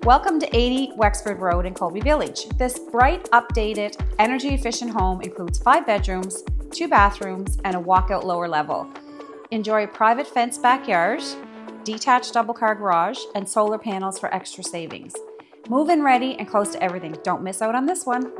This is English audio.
Welcome to 80 Wexford Road in Colby Village. This bright, updated, energy-efficient home includes 5 bedrooms, 2 bathrooms, and a walkout lower level. Enjoy a private fenced backyard, detached double-car garage, and solar panels for extra savings. Move-in ready and close to everything. Don't miss out on this one.